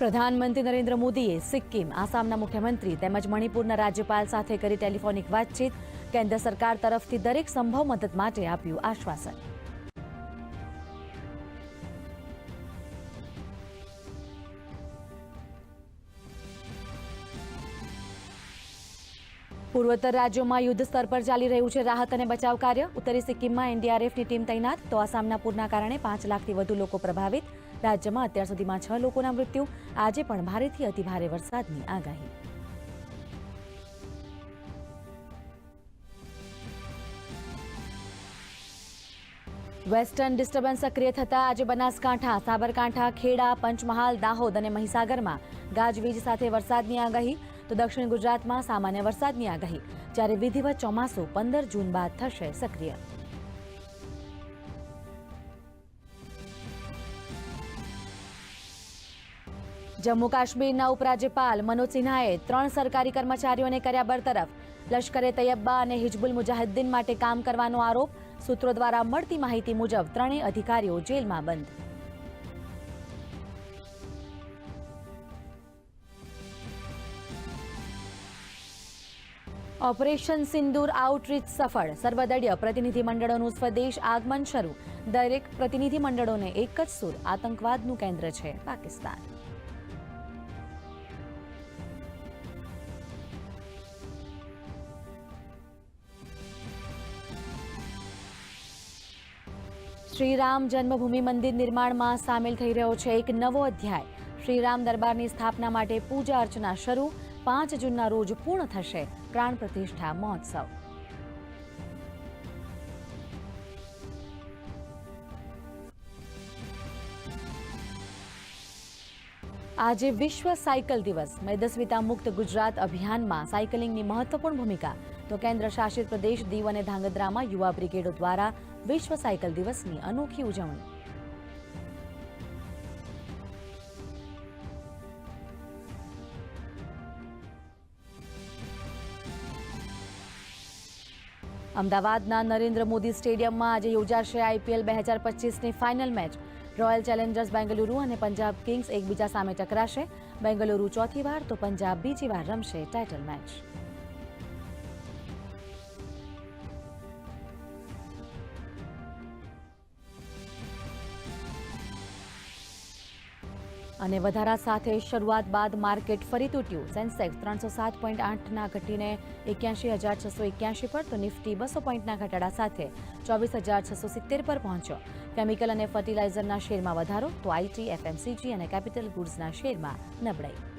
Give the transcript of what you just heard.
પ્રધાનમંત્રી નરેન્દ્ર મોદીએ સિક્કિમ, આસામના મુખ્યમંત્રી તેમજ મણિપુરના રાજ્યપાલ સાથે કરી ટેલિફોનિક વાતચીત. કેન્દ્ર સરકાર તરફથી દરેક સંભવ મદદ માટે આપ્યું આશ્વાસન. પૂર્વોત્તર રાજ્યોમાં યુદ્ધ સ્તર પર ચાલી રહ્યું છે રાહત અને બચાવ કાર્ય. ઉત્તરી સિક્કિમમાં એનડીઆરએફની ટીમ તૈનાત, તો આસામના પૂરના કારણે 5 લાખથી વધુ લોકો પ્રભાવિત. રાજ્યમાં અત્યાર સુધીમાં 6 લોકોના મૃત્યુ. આજે પણ ભારેથી અતિભારે વરસાદની આગાહી. વેસ્ટર્ન ડિસ્ટર્બન્સ સક્રિય થતા આજે બનાસકાંઠા, સાબરકાંઠા, ખેડા, પંચમહાલ, દાહોદ અને મહીસાગરમાં ગાજવીજ સાથે વરસાદની આગાહી. તો દક્ષિણ ગુજરાતમાં સામાન્ય વરસાદની આગાહી, જ્યારે વિધિવત ચોમાસું 15 જૂન બાદ થશે સક્રિય. જમ્મુ કાશ્મીરના ઉપરાજ્યપાલ મનોજ સિન્હાએ 3 સરકારી કર્મચારીઓને કર્યા બરતરફ. લશ્કરે તૈયબા અને હિજબુલ મુજાહિદ્દીન માટે કામ કરવાનો આરોપ. સૂત્રો દ્વારા મળતી માહિતી મુજબ 3 અધિકારીઓ જેલમાં બંધ. ઓપરેશન સિંદૂર આઉટરીચ સફળ. સર્વદળીય પ્રતિનિધિમંડળોનું સ્વદેશ આગમન શરૂ. દરેક પ્રતિનિધિમંડળોને એક જ સૂર, આતંકવાદનું કેન્દ્ર છે પાકિસ્તાન. શ્રીરામ જન્મભૂમિ મંદિર નિર્માણમાં સામેલ થઈ રહ્યો છે એક નવો અધ્યાય. શ્રીરામ દરબારની સ્થાપના માટે પૂજા અર્ચના શરૂ. 5 જૂનના રોજ પૂર્ણ થશે પ્રાણ પ્રતિષ્ઠા મહોત્સવ. આજે વિશ્વ સાયકલ દિવસ. મેદસ્વીતા મુક્ત ગુજરાત અભિયાનમાં સાયકલિંગની મહત્વપૂર્ણ ભૂમિકા. તો કેન્દ્ર શાસિત પ્રદેશ દીવ અને ધાંગધ્રામાં યુવા બ્રિગેડો દ્વારા વિશ્વ સાયકલ દિવસની અનોખી ઉજવણી. અમદાવાદના નરેન્દ્ર મોદી સ્ટેડિયમમાં આજે યોજાશે આઈપીએલ 2025ની final match. Royal challengers Bengaluru અને પંજાબ કિંગ્સ એકબીજા સામે ટકરાશે. બેંગલુરુ ચોથી વાર તો પંજાબ બીજી વાર રમશે ટાઇટલ મેચ. અને વધારા સાથે શરૂઆત બાદ માર્કેટ ફરી તૂટ્યું. સેન્સેક્સ 307.8ના ઘટીને 81,681 પર, તો નિફ્ટી 200 પોઈન્ટના ઘટાડા સાથે 24,670 પર પહોંચ્યો. કેમિકલ અને ફર્ટિલાઇઝરના શેરમાં વધારો, તો આઈટી, એફએમસીજી અને કેપિટલ ગુડ્સના શેરમાં નબળાઈ.